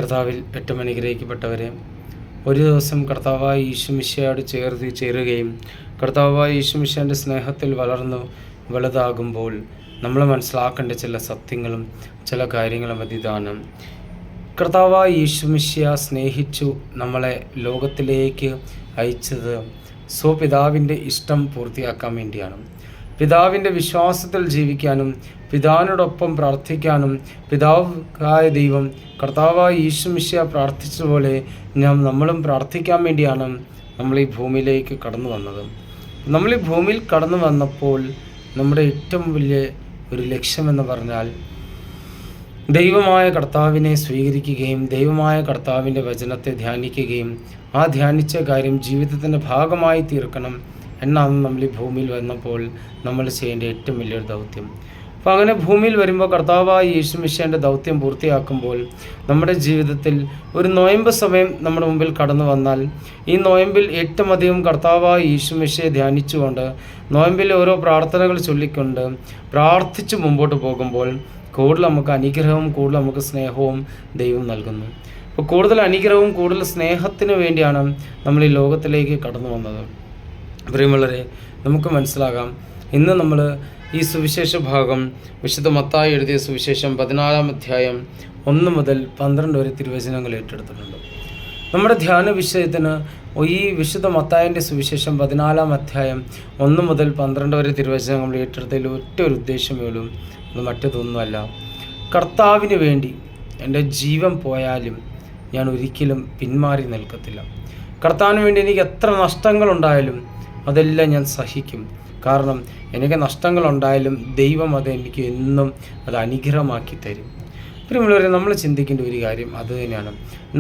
കർത്താവിൽ ഏറ്റവും അനുഗ്രഹിക്കപ്പെട്ടവരെ, ഒരു ദിവസം കർത്താവായ ഈശോമിശിഹായോട് ചേരുകയും കർത്താവായ ഈശോമിശിഹായുടെ സ്നേഹത്തിൽ വളർന്നു വലുതാകുമ്പോൾ നമ്മൾ മനസ്സിലാക്കേണ്ട ചില സത്യങ്ങളും ചില കാര്യങ്ങളും ഇതാണ്. കർത്താവായ ഈശോമിശിഹ സ്നേഹിച്ചു നമ്മളെ ലോകത്തിലേക്ക് അയച്ചത് സ്വപിതാവിൻ്റെ ഇഷ്ടം പൂർത്തിയാക്കാൻ വേണ്ടിയാണ്. പിതാവിൻ്റെ വിശ്വാസത്തിൽ ജീവിക്കാനും പിതാവിനോടൊപ്പം പ്രാർത്ഥിക്കാനും പിതാവായ ദൈവം കർത്താവായ ഈശോമിശിഹ പ്രാർത്ഥിച്ചതുപോലെ നമ്മളും പ്രാർത്ഥിക്കാൻ വേണ്ടിയാണ് നമ്മൾ ഈ ഭൂമിയിലേക്ക് കടന്നു വന്നത്. നമ്മൾ ഈ ഭൂമിയിൽ കടന്നു വന്നപ്പോൾ നമ്മുടെ ഏറ്റവും വലിയ ഒരു ലക്ഷ്യമെന്ന് പറഞ്ഞാൽ ദൈവമായ കർത്താവിനെ സ്വീകരിക്കുകയും ദൈവമായ കർത്താവിൻ്റെ വചനത്തെ ധ്യാനിക്കുകയും ആ ധ്യാനിച്ച കാര്യം ജീവിതത്തിൻ്റെ ഭാഗമായി തീർക്കണം എന്നാണ് നമ്മൾ ഈ ഭൂമിയിൽ വന്നപ്പോൾ നമ്മൾ ചെയ്യേണ്ട ഏറ്റവും വലിയൊരു ദൗത്യം. അപ്പോൾ അങ്ങനെ ഭൂമിയിൽ വരുമ്പോൾ കർത്താവായ യേശുമിശിഹായുടെ ദൗത്യം പൂർത്തിയാക്കുമ്പോൾ നമ്മുടെ ജീവിതത്തിൽ ഒരു നൊയമ്പ് സമയം നമ്മുടെ മുമ്പിൽ കടന്നു വന്നാൽ ഈ നൊയമ്പിൽ ഏറ്റവും അധികം കർത്താവായ യേശുമിശിഹയെ ധ്യാനിച്ചുകൊണ്ട് നൊയമ്പിലെ ഓരോ പ്രാർത്ഥനകൾ ചൊല്ലിക്കൊണ്ട് പ്രാർത്ഥിച്ച് മുമ്പോട്ട് പോകുമ്പോൾ കൂടുതൽ നമുക്ക് അനുഗ്രഹവും കൂടുതൽ നമുക്ക് സ്നേഹവും ദൈവം നൽകുന്നു. അപ്പോൾ കൂടുതൽ അനുഗ്രഹവും കൂടുതൽ സ്നേഹത്തിന് വേണ്ടിയാണ് നമ്മൾ ഈ ലോകത്തിലേക്ക് കടന്നു വന്നത്. പ്രിയമുള്ളവരെ, നമുക്ക് മനസ്സിലാകാം, ഇന്ന് നമ്മൾ ഈ സുവിശേഷ ഭാഗം വിശുദ്ധ മത്തായി എഴുതിയ സുവിശേഷം 14-ാം അധ്യായം 1 മുതൽ 12 വരെ തിരുവചനങ്ങൾ ഏറ്റെടുത്തിട്ടുണ്ട്. നമ്മുടെ ധ്യാന വിഷയത്തിന് ഈ വിശുദ്ധ മത്തായിൻ്റെ സുവിശേഷം 14-ാം അധ്യായം 1 മുതൽ 12 വരെ തിരുവചനങ്ങൾ ഏറ്റെടുത്തതിൽ ഒറ്റ ഒരു ഉദ്ദേശമേ ഉള്ളൂ. അത് മറ്റതൊന്നുമല്ല, കർത്താവിന് വേണ്ടി എൻ്റെ ജീവൻ പോയാലും ഞാൻ ഒരിക്കലും പിന്മാറി നിൽക്കത്തില്ല. കർത്താവിന് വേണ്ടി എനിക്ക് എത്ര നഷ്ടങ്ങളുണ്ടായാലും അതെല്ലാം ഞാൻ സഹിക്കും. കാരണം എനിക്ക് നഷ്ടങ്ങളുണ്ടായാലും ദൈവം അത് എനിക്ക് എന്നും അത് അനുഗ്രഹമാക്കി തരും. പ്രിയമുള്ളവരെ, നമ്മൾ ചിന്തിക്കേണ്ട ഒരു കാര്യം അത് തന്നെയാണ്.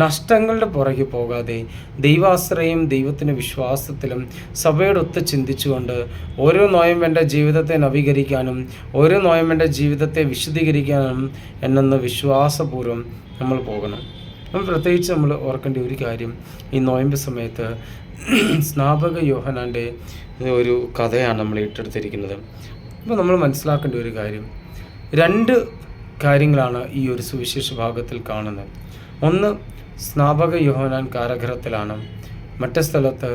നഷ്ടങ്ങളുടെ പുറകെ പോകാതെ ദൈവാശ്രയം ദൈവത്തിൻ്റെ വിശ്വാസത്തിലും സഭയോടൊത്ത് ചിന്തിച്ചുകൊണ്ട് ഓരോ നോയമ്പ് എൻ്റെ ജീവിതത്തെ നവീകരിക്കാനും ഓരോ നോയമ്പ് എൻ്റെ ജീവിതത്തെ വിശുദ്ധീകരിക്കാനും എന്നെന്ന് വിശ്വാസപൂർവ്വം നമ്മൾ പോകണം. നമ്മൾ പ്രത്യേകിച്ച് നമ്മൾ ഓർക്കേണ്ട ഒരു കാര്യം, ഈ നോയമ്പ് സമയത്ത് സ്നാപക യോഹന്നാൻ്റെ ഒരു കഥയാണ് നമ്മൾ ഏറ്റെടുത്തിരിക്കുന്നത്. അപ്പോൾ നമ്മൾ മനസ്സിലാക്കേണ്ട ഒരു കാര്യം, 2 കാര്യങ്ങളാണ് ഈ ഒരു സുവിശേഷ ഭാഗത്തിൽ കാണുന്നത്. ഒന്ന്, സ്നാപക യോഹന്നാൻ കാരാഗൃഹത്തിലാണ്. മറ്റേ സ്ഥലത്ത്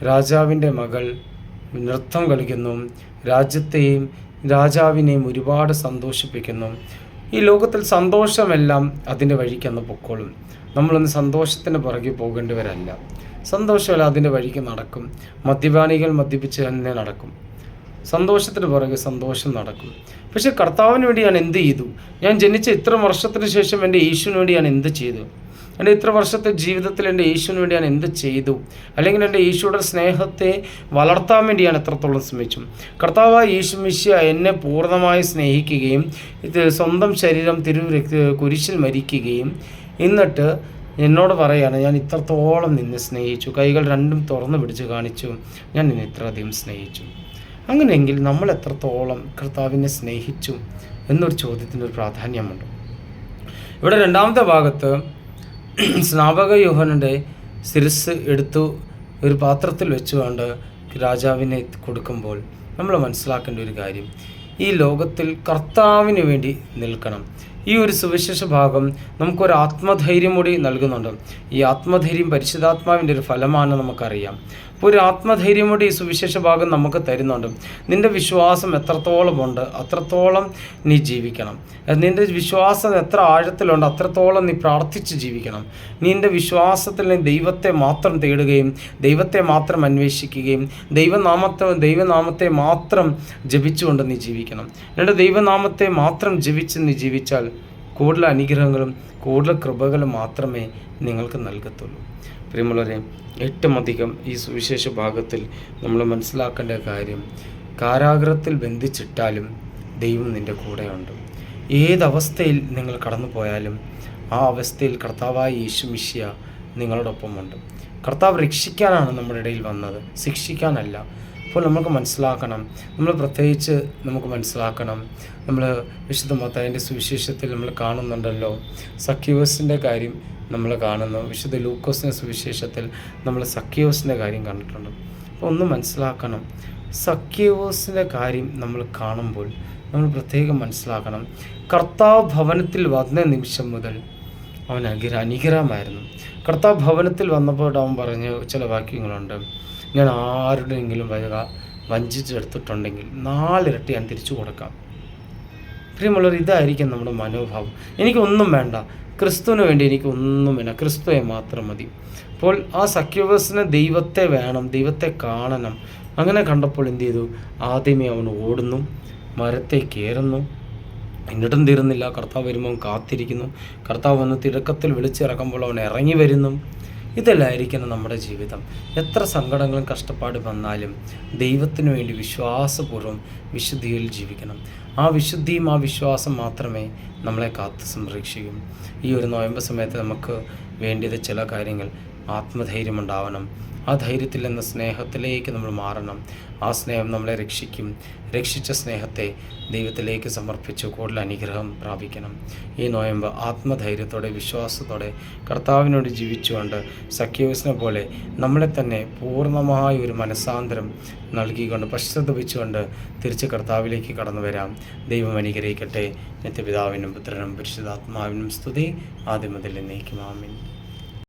രാജാവിൻ്റെ മകൾ നൃത്തം കളിക്കുന്നു, രാജാവിനെയും ഒരുപാട് സന്തോഷിപ്പിക്കുന്നു. ഈ ലോകത്തിൽ സന്തോഷമെല്ലാം അതിൻ്റെ വഴിക്കന്ന് പൊക്കോളും. നമ്മളൊന്ന് സന്തോഷത്തിന് പുറകെ പോകേണ്ടവരല്ല. സന്തോഷമല്ല അതിൻ്റെ വഴിക്ക് നടക്കും. മദ്യപാനികൾ മദ്യപിച്ച് തന്നെ നടക്കും. സന്തോഷത്തിന് പുറകെ സന്തോഷം നടക്കും. പക്ഷേ കർത്താവിന് വേണ്ടി ഞാൻ എന്ത് ചെയ്തു? ഞാൻ ജനിച്ച ഇത്ര വർഷത്തിന് ശേഷം എൻ്റെ യേശുവിന് വേണ്ടി ഞാൻ എന്ത് ചെയ്തു? എൻ്റെ ഇത്ര വർഷത്തെ ജീവിതത്തിൽ എൻ്റെ യേശുവിന് വേണ്ടി ഞാൻ എന്ത് ചെയ്തു? അല്ലെങ്കിൽ എൻ്റെ യേശുവിടെ സ്നേഹത്തെ വളർത്താൻ വേണ്ടി ഞാൻ എത്രത്തോളം ശ്രമിച്ചു? കർത്താവായ യേശുമിശിഹ എന്നെ പൂർണ്ണമായി സ്നേഹിക്കുകയും സ്വന്തം ശരീരം കുരിശിൽ മരിക്കുകയും എന്നിട്ട് എന്നോട് പറയാണ്, ഞാൻ ഇത്രത്തോളം നിന്നെ സ്നേഹിച്ചു, കൈകൾ രണ്ടും തുറന്നു പിടിച്ച് കാണിച്ചു, ഞാൻ നിന്നെ ഇത്രയധികം സ്നേഹിച്ചു. അങ്ങനെയെങ്കിൽ നമ്മൾ എത്രത്തോളം കർത്താവിനെ സ്നേഹിച്ചു എന്നൊരു ചോദ്യത്തിനൊരു പ്രാധാന്യമുണ്ട്. ഇവിടെ 2-ാമത്തെ ഭാഗത്ത് സ്നാപക യോഹന്നാൻ്റെ ശിരസ്സ് എടുത്തു ഒരു പാത്രത്തിൽ വെച്ചുകൊണ്ട് രാജാവിനെ കൊടുക്കുമ്പോൾ നമ്മൾ മനസ്സിലാക്കേണ്ട ഒരു കാര്യം, ഈ ലോകത്തിൽ കർത്താവിന് വേണ്ടി നിൽക്കണം. ഈ ഒരു സുവിശേഷ ഭാഗം നമുക്കൊരു ആത്മധൈര്യം കൂടി നൽകുന്നുണ്ട്. ഈ ആത്മധൈര്യം പരിശുദ്ധാത്മാവിൻ്റെ ഒരു ഫലമാണ് നമുക്കറിയാം. അപ്പോൾ ഒരു ആത്മധൈര്യം കൂടി ഈ സുവിശേഷ ഭാഗം നമുക്ക് തരുന്നുണ്ട്. നിൻ്റെ വിശ്വാസം എത്രത്തോളം ഉണ്ട് അത്രത്തോളം നീ ജീവിക്കണം. നിൻ്റെ വിശ്വാസം എത്ര ആഴത്തിലുണ്ട് അത്രത്തോളം നീ പ്രാർത്ഥിച്ച് ജീവിക്കണം. നിൻ്റെ വിശ്വാസത്തിൽ നീ ദൈവത്തെ മാത്രം തേടുകയും ദൈവത്തെ മാത്രം അന്വേഷിക്കുകയും ദൈവനാമത്തെ മാത്രം ജപിച്ചുകൊണ്ട് നീ ജീവിക്കണം. എന്നിട്ട് ദൈവനാമത്തെ മാത്രം ജപിച്ച് നീ ജീവിച്ചാൽ കൂടുതൽ അനുഗ്രഹങ്ങളും കൂടുതൽ കൃപകളും മാത്രമേ നിങ്ങൾക്ക് നൽകത്തുള്ളൂ. പ്രിയമുള്ളവരെ, ഏറ്റവും അധികം ഈ സുവിശേഷ ഭാഗത്തിൽ നമ്മൾ മനസ്സിലാക്കേണ്ട കാര്യം, കാരാഗൃഹത്തിൽ ബന്ധിച്ചിട്ടാലും ദൈവം നിൻ്റെ കൂടെയുണ്ട്. ഏതവസ്ഥയിൽ നിങ്ങൾ കടന്നു പോയാലും ആ അവസ്ഥയിൽ കർത്താവായ യേശുമിശിഹ നിങ്ങളോടൊപ്പമുണ്ട്. കർത്താവ് രക്ഷിക്കാനാണ് നമ്മുടെ ഇടയിൽ വന്നത്, ശിക്ഷിക്കാനല്ല. അപ്പോൾ നമുക്ക് മനസ്സിലാക്കണം, നമുക്ക് മനസ്സിലാക്കണം, നമ്മൾ വിശുദ്ധ മത്തായിൻ്റെ സുവിശേഷത്തിൽ നമ്മൾ കാണുന്നുണ്ടല്ലോ, സഖ്യവസിൻ്റെ കാര്യം നമ്മൾ കാണുന്നു. വിശുദ്ധ ലൂക്കോസിൻ്റെ സുവിശേഷത്തിൽ നമ്മൾ സഖ്യവസിൻ്റെ കാര്യം കണ്ടിട്ടുണ്ട്. അപ്പോൾ ഒന്ന് മനസ്സിലാക്കണം, സഖ്യവസിൻ്റെ കാര്യം നമ്മൾ കാണുമ്പോൾ നമ്മൾ പ്രത്യേകം മനസ്സിലാക്കണം, കർത്താവ് ഭവനത്തിൽ വന്ന നിമിഷം മുതൽ അവൻ അനുഗ്രഹമായിരുന്നു. കർത്താവ് ഭവനത്തിൽ വന്നപ്പോൾ അവൻ പറഞ്ഞ ചില വാക്യങ്ങളുണ്ട്. ഞാൻ ആരുടെയെങ്കിലും വഞ്ചിച്ചെടുത്തിട്ടുണ്ടെങ്കിൽ 4 ഇരട്ടി ഞാൻ തിരിച്ചു കൊടുക്കാം. പ്രിയമുള്ളവർ, ഇതായിരിക്കും നമ്മുടെ മനോഭാവം. എനിക്കൊന്നും വേണ്ട, ക്രിസ്തുവിന് വേണ്ടി എനിക്കൊന്നും വേണ്ട, ക്രിസ്തുവെ മാത്രം മതി. അപ്പോൾ ആ സഖ്യവസിന് ദൈവത്തെ വേണം, ദൈവത്തെ കാണണം. അങ്ങനെ കണ്ടപ്പോൾ എന്ത് ചെയ്തു? ആദ്യമേ അവൻ ഓടുന്നു, മരത്തെ കയറുന്നു. എന്നിട്ടും തീർന്നില്ല. കർത്താവ് വരുമ്പോൾ കാത്തിരിക്കുന്നു. കർത്താവ് വന്ന് തിടുക്കത്തിൽ വിളിച്ചിറക്കുമ്പോൾ അവൻ ഇറങ്ങി വരുന്നു. ഇതല്ലായിരിക്കണം നമ്മുടെ ജീവിതം. എത്ര സങ്കടങ്ങളും കഷ്ടപ്പാട് വന്നാലും ദൈവത്തിന് വേണ്ടി വിശ്വാസപൂർവ്വം വിശുദ്ധിയിൽ ജീവിക്കണം. ആ വിശുദ്ധിയും ആ വിശ്വാസം മാത്രമേ നമ്മളെ കാത്ത് സംരക്ഷിക്കും. ഈ ഒരു നോയമ്പ് സമയത്ത് നമുക്ക് വേണ്ടിയത് ചില കാര്യങ്ങൾ. ആത്മധൈര്യം ഉണ്ടാവണം. ആ ധൈര്യത്തിൽ നിന്ന് സ്നേഹത്തിലേക്ക് നമ്മൾ മാറണം. ആ സ്നേഹം നമ്മളെ രക്ഷിക്കും. രക്ഷിച്ച സ്നേഹത്തെ ദൈവത്തിലേക്ക് സമർപ്പിച്ച് കൂടുതൽ അനുഗ്രഹം പ്രാപിക്കണം. ഈ നോയമ്പ് ആത്മധൈര്യത്തോടെ വിശ്വാസത്തോടെ കർത്താവിനോട് ജീവിച്ചുകൊണ്ട് സഖ്യവസിനെ പോലെ നമ്മളെ തന്നെ പൂർണ്ണമായ ഒരു മനസ്സാന്തരം നൽകിക്കൊണ്ട് പശ്ചാത്തപിച്ചുകൊണ്ട് തിരിച്ച് കർത്താവിലേക്ക് കടന്നു വരാം. ദൈവം അനുഗ്രഹിക്കട്ടെ. നിത്യപിതാവിനും പുത്രനും പരിശുദ്ധാത്മാവിനും സ്തുതി, ആദ്യം മുതൽ എന്നേക്കും. ആമേൻ.